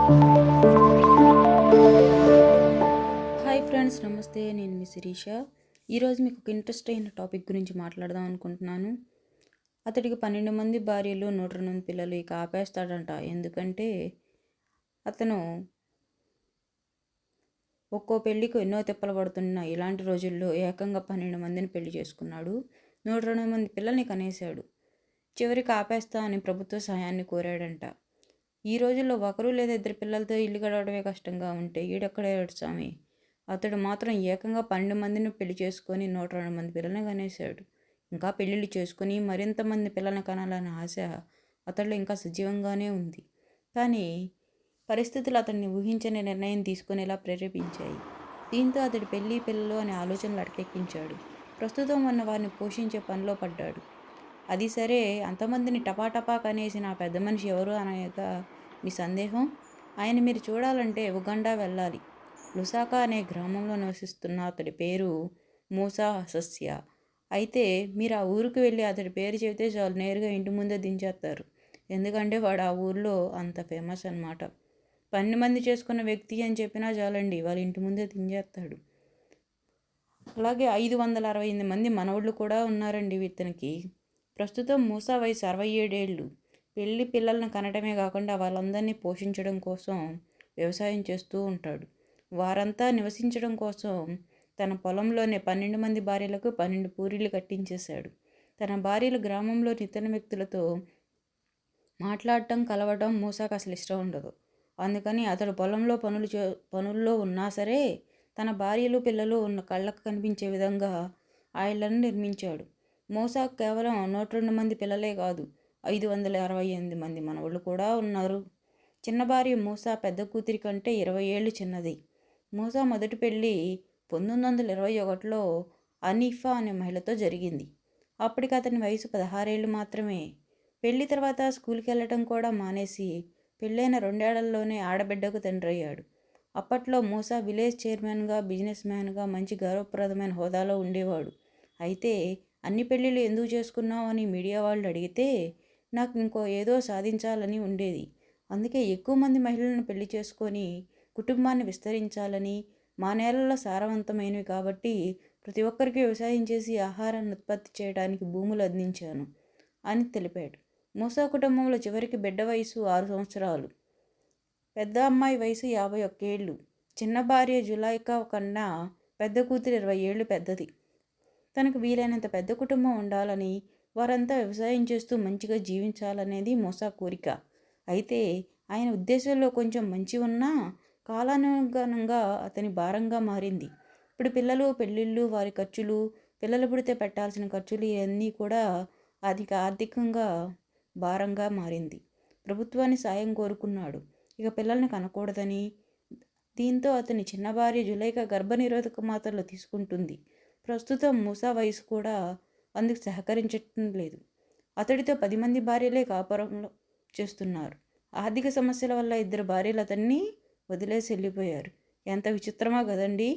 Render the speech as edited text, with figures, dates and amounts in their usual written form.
Hi friends, నమస్తే. నేను మీ శిరీష. ఈరోజు మీకు ఒక ఇంట్రెస్ట్ అయిన టాపిక్ గురించి మాట్లాడదాం అనుకుంటున్నాను. అతడికి 12 మంది భార్యలు, 102 పిల్లలు. ఇక ఆపేస్తాడంట. ఎందుకంటే అతను ఒక్కో పెళ్ళికి ఎన్నో తిప్పలు పడుతున్న ఇలాంటి రోజుల్లో ఏకంగా 12 మందిని పెళ్లి చేసుకున్నాడు. 102 మంది పిల్లల్ని కనేశాడు. చివరికి ఆపేస్తా అని ప్రభుత్వ సహాయాన్ని కోరాడంట. ఈ రోజుల్లో ఒకరు లేదా ఇద్దరు పిల్లలతో ఇల్లు గడవడమే కష్టంగా ఉంటే ఈడెక్కడ స్వామి. అతడు మాత్రం ఏకంగా 12 మందిని పెళ్లి చేసుకొని 102 మంది పిల్లల్ని కనేశాడు. ఇంకా పెళ్ళిళ్ళు చేసుకుని మరింత మంది పిల్లల్ని కనాలనే ఆశ అతడిలో ఇంకా సజీవంగానే ఉంది. కానీ పరిస్థితులు అతన్ని ఊహించని నిర్ణయం తీసుకునేలా ప్రేరేపించాయి. దీంతో అతడు పెళ్ళి పిల్లలు అనే ఆలోచనలు అటకెక్కించాడు. ప్రస్తుతం ఉన్న వారిని పోషించే పనిలో పడ్డాడు. అది సరే, అంతమందిని టపాటపా కనేసిన ఆ పెద్ద మనిషి ఎవరు అనగా మీ సందేహం? ఆయన మీరు చూడాలంటే ఉగండా వెళ్ళాలి. లుసాకా అనే గ్రామంలో నివసిస్తున్న అతడి పేరు మూసా హసస్య. అయితే మీరు ఆ ఊరికి వెళ్ళి అతడి పేరు చెబితే చాలు, నేరుగా ఇంటి ముందే దించేస్తారు. ఎందుకంటే వాడు ఆ ఊర్లో అంత ఫేమస్ అన్నమాట. 12 మంది చేసుకున్న వ్యక్తి అని చెప్పినా చాలండి, వాళ్ళ ఇంటి ముందే దించేస్తాడు. అలాగే 568 మంది మనవళ్ళు కూడా ఉన్నారండి ఇతనికి. ప్రస్తుతం మూసా వయసు 67 ఏళ్ళు. పెళ్లి పిల్లలను కనడమే కాకుండా వాళ్ళందరినీ పోషించడం కోసం వ్యవసాయం చేస్తూ ఉంటాడు. వారంతా నివసించడం కోసం తన పొలంలోనే 12 మంది భార్యలకు 12 పూరీలు కట్టించేశాడు. తన భార్యలు గ్రామంలోని ఇతర వ్యక్తులతో మాట్లాడటం, కలవటం మూసాకు అసలు ఇష్టం ఉండదు. అందుకని అతడు పొలంలో పనుల్లో ఉన్నా సరే తన భార్యలు పిల్లలు ఉన్న కళ్ళకు కనిపించే విధంగా ఆ ఇళ్లను నిర్మించాడు. మూసాకు కేవలం 102 మంది పిల్లలే కాదు, 568 మంది మనవళ్ళు కూడా ఉన్నారు. చిన్న భార్య మూసా పెద్ద కూతురి కంటే 20 ఏళ్ళు చిన్నది. మూసా మొదటి పెళ్ళి 1921లో అనీఫా అనే మహిళతో జరిగింది. అప్పటికి అతని వయసు 16 ఏళ్ళు మాత్రమే. పెళ్లి తర్వాత స్కూల్కి వెళ్ళటం కూడా మానేసి పెళ్ళైన 2 ఏళ్లలోనే ఆడబిడ్డకు తండ్రి అయ్యాడు. అప్పట్లో మూసా విలేజ్ చైర్మన్గా, బిజినెస్ మ్యాన్గా మంచి గౌరవప్రదమైన హోదాలో ఉండేవాడు. అయితే అన్ని పెళ్ళిళ్ళు ఎందుకు చేసుకున్నావు అని మీడియా వాళ్ళు అడిగితే నాకు ఇంకో ఏదో సాధించాలని ఉండేది. అందుకే ఎక్కువ మంది మహిళలను పెళ్లి చేసుకొని కుటుంబాన్ని విస్తరించాలని, మా నేలల్లో సారవంతమైనవి కాబట్టి ప్రతి ఒక్కరికి వ్యవసాయం చేసి ఆహారాన్ని ఉత్పత్తి చేయడానికి భూములు అందించాను అని తెలిపాడు. మూసా కుటుంబంలో చివరికి బిడ్డ వయసు 6 సంవత్సరాలు. పెద్ద అమ్మాయి వయసు 51 ఏళ్ళు. చిన్న భార్య జులైకా కన్నా పెద్ద కూతురు 20 ఏళ్ళు పెద్దది. తనకు వీలైనంత పెద్ద కుటుంబం ఉండాలని, వారంతా వ్యవసాయం చేస్తూ మంచిగా జీవించాలనేది మూసా కోరిక. అయితే ఆయన ఉద్దేశంలో కొంచెం మంచి ఉన్నా కాలానుగుణంగా అతని భారంగా మారింది. ఇప్పుడు పిల్లలు, పెళ్ళిళ్ళు, వారి ఖర్చులు, పిల్లలు పుడితే పెట్టాల్సిన ఖర్చులు ఇవన్నీ కూడా ఆర్థికంగా భారంగా మారింది. ప్రభుత్వాన్ని సాయం కోరుకున్నాడు. ఇక పిల్లల్ని కనకూడదని. దీంతో అతని చిన్న భార్య జులైకా గర్భనిరోధక మాత్రలు తీసుకుంటుంది. ప్రస్తుతం మూసా వయసు కూడా అందుకు సహకరించటం లేదు. అతడితో 10 మంది భార్యలే కాపురంలో చేస్తున్నారు. ఆర్థిక సమస్యల వల్ల 2 భార్యలు అతన్ని వదిలేసి వెళ్ళిపోయారు. ఎంత విచిత్రమో కదండి.